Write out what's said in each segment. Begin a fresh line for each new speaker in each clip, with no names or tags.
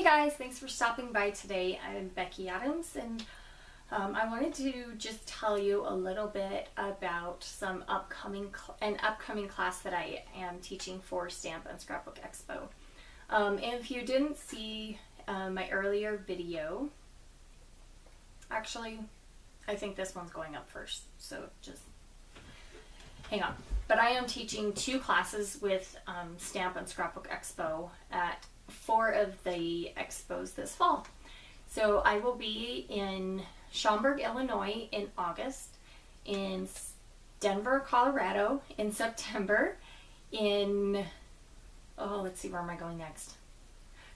guys, thanks for stopping by today. I'm Becki Adams, and I wanted to just tell you a little bit about some upcoming class that I am teaching for Stamp and Scrapbook Expo. If you didn't see my earlier video, actually, I think this one's going up first, so just hang on. But I am teaching 2 classes with Stamp and Scrapbook Expo at 4 of the expos this fall. So I will be in Schaumburg, Illinois in August, in Denver, Colorado in September, in, let's see, where am I going next?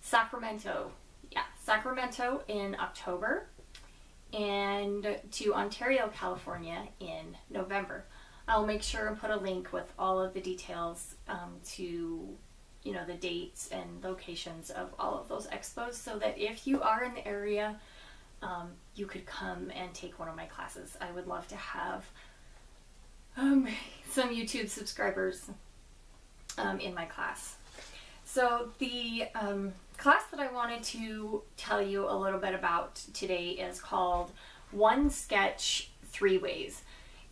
Sacramento. Yeah, Sacramento in October, and to Ontario, California in November. I'll make sure and put a link with all of the details to the dates and locations of all of those expos, so that if you are in the area, you could come and take one of my classes. I would love to have some YouTube subscribers in my class. So the class that I wanted to tell you a little bit about today is called One Sketch 3 Ways.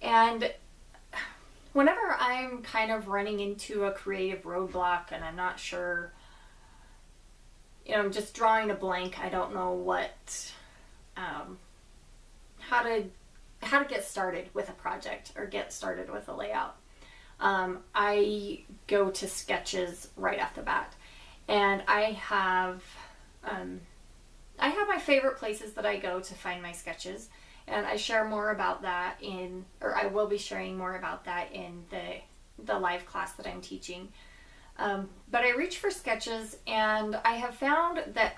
And whenever I'm kind of running into a creative roadblock and I'm not sure, I'm just drawing a blank, I don't know what, how to get started with a project or get started with a layout, I go to sketches right off the bat. And I have my favorite places that I go to find my sketches. And I share more about that I will be sharing more about that in the live class that I'm teaching. But I reach for sketches, and I have found that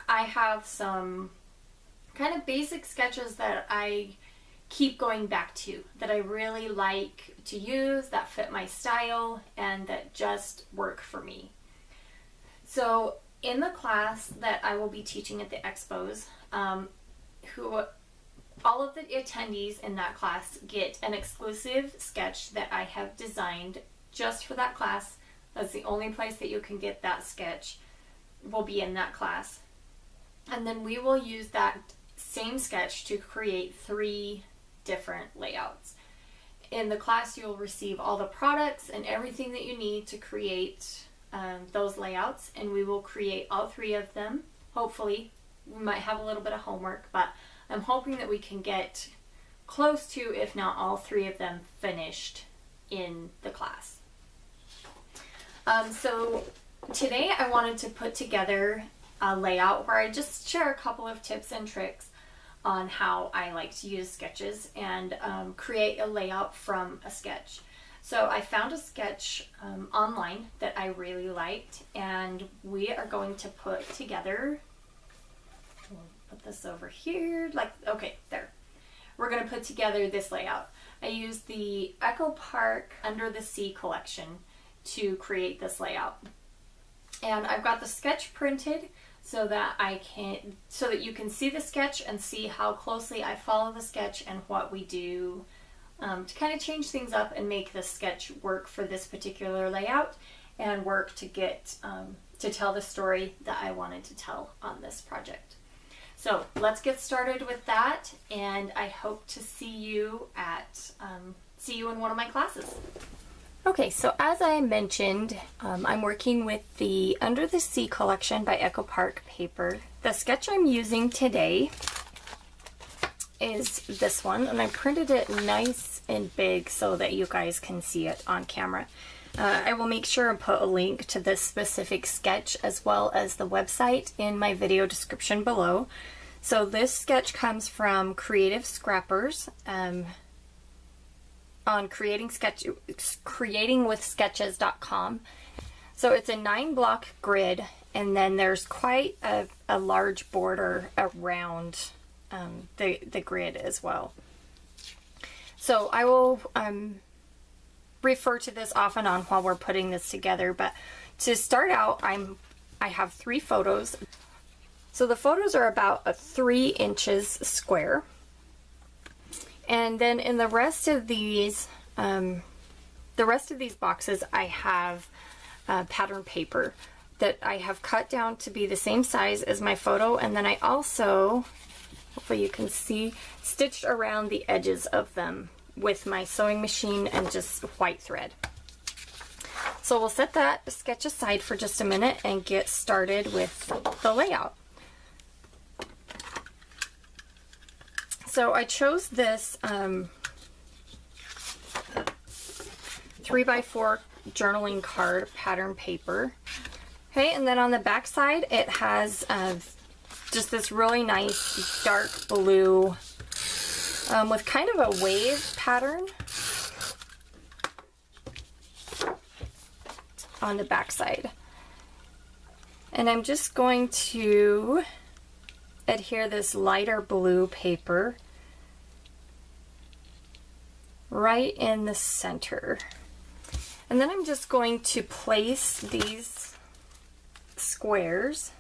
I have some kind of basic sketches that I keep going back to, that I really like to use, that fit my style, and that just work for me. So in the class that I will be teaching at the expos, all of the attendees in that class get an exclusive sketch that I have designed just for that class. That's the only place that you can get that sketch, will be in that class. And then we will use that same sketch to create 3 different layouts. In the class, you'll receive all the products and everything that you need to create those layouts, and we will create all 3 of them. Hopefully, we might have a little bit of homework, but I'm hoping that we can get close to, if not all 3 of them, finished in the class. So today I wanted to put together a layout where I just share a couple of tips and tricks on how I like to use sketches and create a layout from a sketch. So I found a sketch online that I really liked, and we are going to put together, put this over here, okay, there. We're going to put together this layout. I used the Echo Park Under the Sea collection to create this layout. And I've got the sketch printed so that you can see the sketch and see how closely I follow the sketch and what we do to kind of change things up and make the sketch work for this particular layout and work to get to tell the story that I wanted to tell on this project. So let's get started with that, and I hope to see you in one of my classes. Okay, so as I mentioned, I'm working with the Under the Sea collection by Echo Park paper. The sketch I'm using today is this one, and I printed it nice and big so that you guys can see it on camera. I will make sure and put a link to this specific sketch as well as the website in my video description below. So this sketch comes from Creative Scrappers on creatingwithsketches.com. So it's a 9-block grid, and then there's quite a large border around the grid as well. So I will refer to this off and on while we're putting this together, but to start out, I have 3 photos. So the photos are about 3 inches square, and then in the rest of these boxes I have pattern paper. that I have cut down to be the same size as my photo, and then I also, hopefully you can see, stitched around the edges of them with my sewing machine and just white thread. So we'll set that sketch aside for just a minute and get started with the layout. So I chose this 3x4 journaling card pattern paper. Okay, and then on the back side it has just this really nice dark blue with kind of a wave pattern on the back side. And I'm just going to adhere this lighter blue paper right in the center. And then I'm just going to place these squares,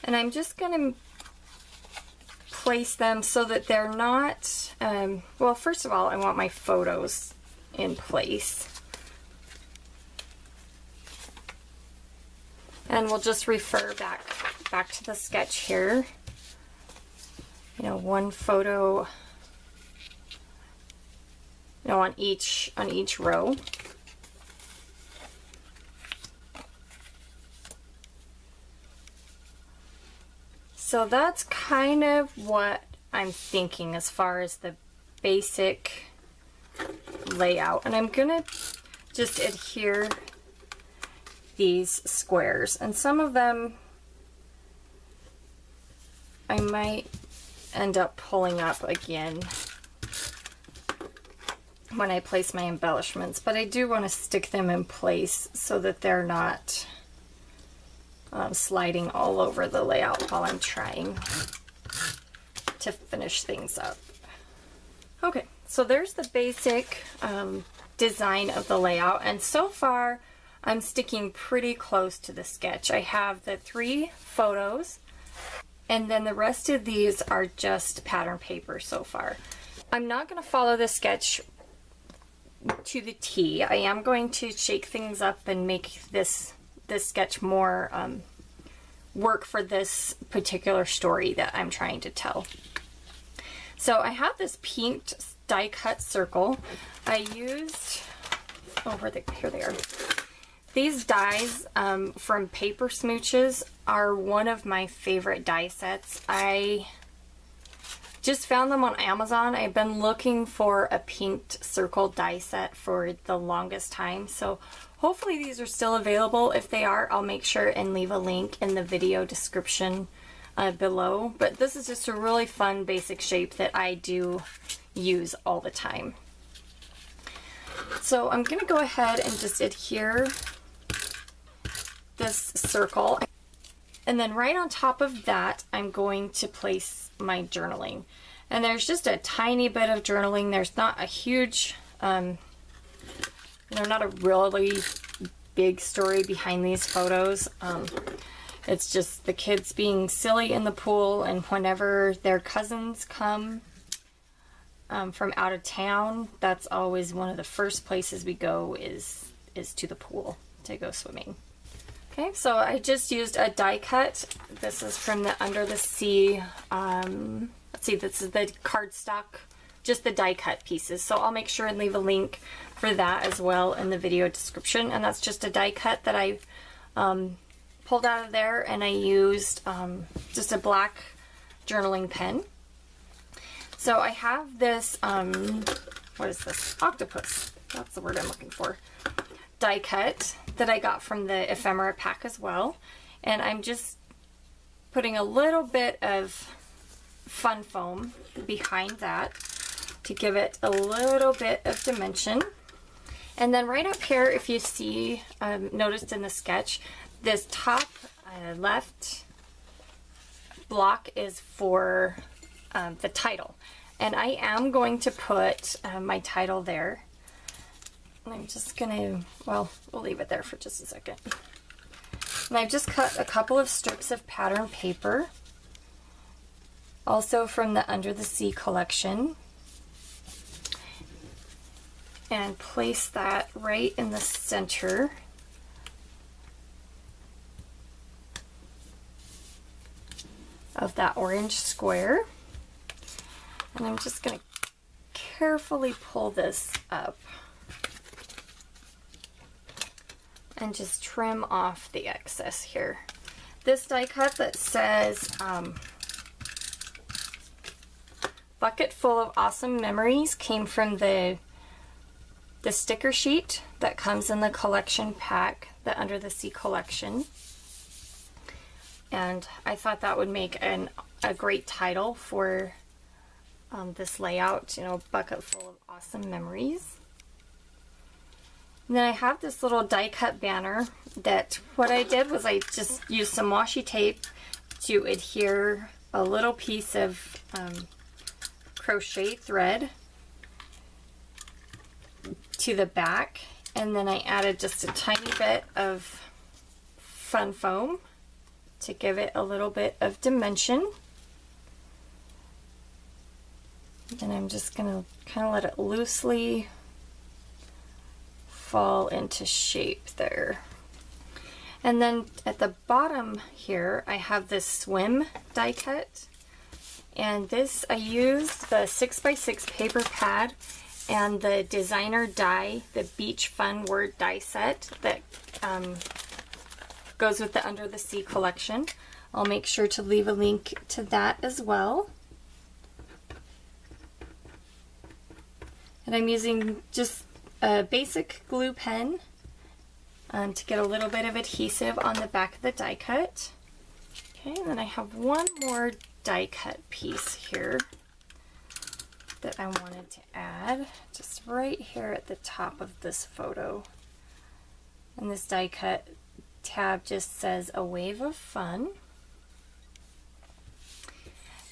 and I'm just going to place them so that they're not, well, first of all, I want my photos in place. And we'll just refer back to the sketch here. You know, one photo, you know, on each row. So that's kind of what I'm thinking as far as the basic layout. And I'm gonna just adhere these squares, and some of them I might end up pulling up again when I place my embellishments, but I do want to stick them in place so that they're not sliding all over the layout while I'm trying to finish things up. Okay, so there's the basic design of the layout, and so far I'm sticking pretty close to the sketch. I have the 3 photos, and then the rest of these are just pattern paper so far. I'm not going to follow the sketch to the T. I am going to shake things up and make this sketch more work for this particular story that I'm trying to tell. So I have this pink die cut circle. I used, here they are. These dies from Paper Smooches are one of my favorite die sets. I just found them on Amazon. I've been looking for a pinked circle die set for the longest time, so hopefully these are still available. If they are, I'll make sure and leave a link in the video description below. But this is just a really fun basic shape that I do use all the time. So I'm gonna go ahead and just adhere this circle, and then right on top of that I'm going to place my journaling. And there's just a tiny bit of journaling. There's not a huge you know, not a really big story behind these photos. It's just the kids being silly in the pool, and whenever their cousins come from out of town, that's always one of the first places we go is to the pool to go swimming. Okay, so I just used a die cut. This is from the Under the Sea. Let's see, this is the cardstock, just the die cut pieces. So I'll make sure and leave a link for that as well in the video description. And that's just a die cut that I pulled out of there, and I used just a black journaling pen. So I have this, what is this? Octopus. That's the word I'm looking for. Die cut that I got from the ephemera pack as well, and I'm just putting a little bit of fun foam behind that to give it a little bit of dimension. And then right up here, if you see, noticed in the sketch, this top left block is for the title, and I am going to put my title there. I'm just gonna, well, we'll leave it there for just a second. And I've just cut a couple of strips of pattern paper, also from the Under the Sea collection, and place that right in the center of that orange square. And I'm just going to carefully pull this up and just trim off the excess here. This die cut that says bucket full of awesome memories came from the sticker sheet that comes in the collection pack, the Under the Sea collection. And I thought that would make a great title for this layout, you know, bucket full of awesome memories. And then I have this little die cut banner that what I did was I just used some washi tape to adhere a little piece of crochet thread to the back, and then I added just a tiny bit of fun foam to give it a little bit of dimension. And I'm just going to kind of let it loosely fall into shape there. And then at the bottom here I have this swim die cut, and this I used the 6x6 paper pad and the designer die, the Beach Fun word die set that goes with the Under the Sea collection. I'll make sure to leave a link to that as well. And I'm using just a basic glue pen to get a little bit of adhesive on the back of the die cut. Okay, and then I have one more die cut piece here that I wanted to add, just right here at the top of this photo. And this die cut tab just says a wave of fun.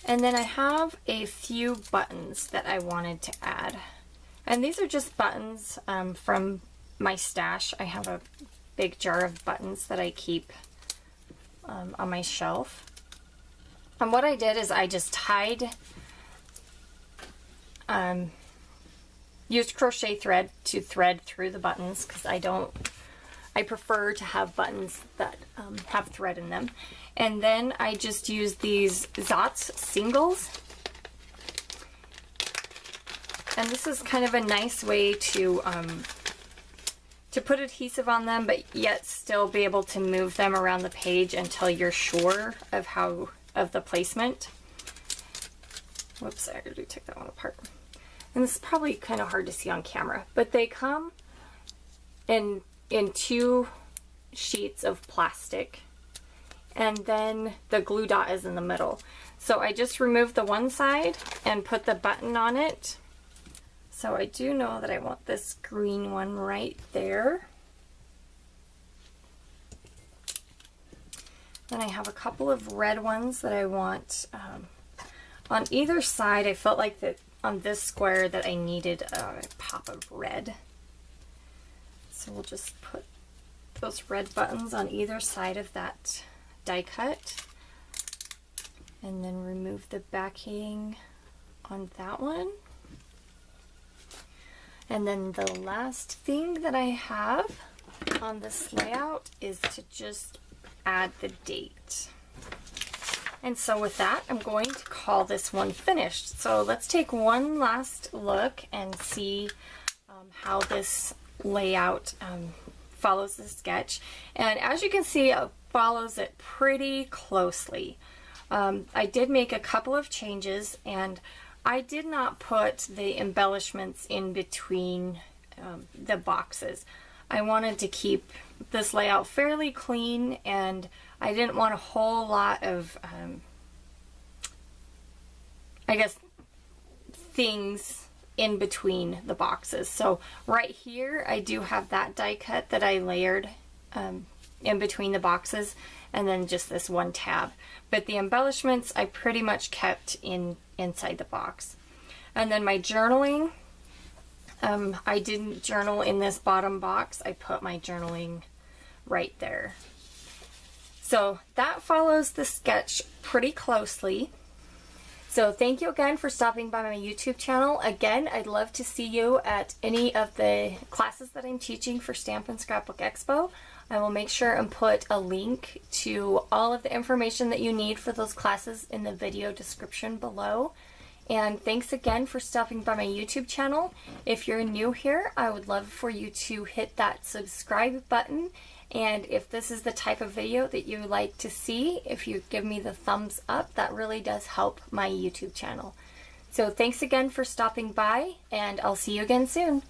And then I have a few buttons that I wanted to add. And these are just buttons from my stash. I have a big jar of buttons that I keep on my shelf. And what I did is I just used crochet thread to thread through the buttons, because I prefer to have buttons that have thread in them. And then I just used these Zotz singles. And this is kind of a nice way to put adhesive on them, but yet still be able to move them around the page until you're sure of the placement. Whoops, I already took that one apart. And this is probably kind of hard to see on camera, but they come in two sheets of plastic, and then the glue dot is in the middle. So I just removed the one side and put the button on it. So I do know that I want this green one right there. Then I have a couple of red ones that I want on either side. I felt like that on this square that I needed a pop of red. So we'll just put those red buttons on either side of that die cut. And then remove the backing on that one. And then the last thing that I have on this layout is to just add the date. And so with that, I'm going to call this one finished. So let's take one last look and see how this layout follows the sketch. And as you can see, it follows it pretty closely. I did make a couple of changes, and I did not put the embellishments in between the boxes. I wanted to keep this layout fairly clean, and I didn't want a whole lot of, I guess, things in between the boxes. So right here, I do have that die cut that I layered in between the boxes, and then just this one tab. But the embellishments I pretty much kept inside the box. And then my journaling, I didn't journal in this bottom box. I put my journaling right there. So that follows the sketch pretty closely. So thank you again for stopping by my YouTube channel. Again, I'd love to see you at any of the classes that I'm teaching for Stamp and Scrapbook Expo.
I will make sure and put a link to all of the information that you need for those classes in the video description below. And thanks again for stopping by my YouTube channel. If you're new here, I would love for you to hit that subscribe button. And if this is the type of video that you like to see, if you give me the thumbs up, that really does help my YouTube channel. So thanks again for stopping by, and I'll see you again soon.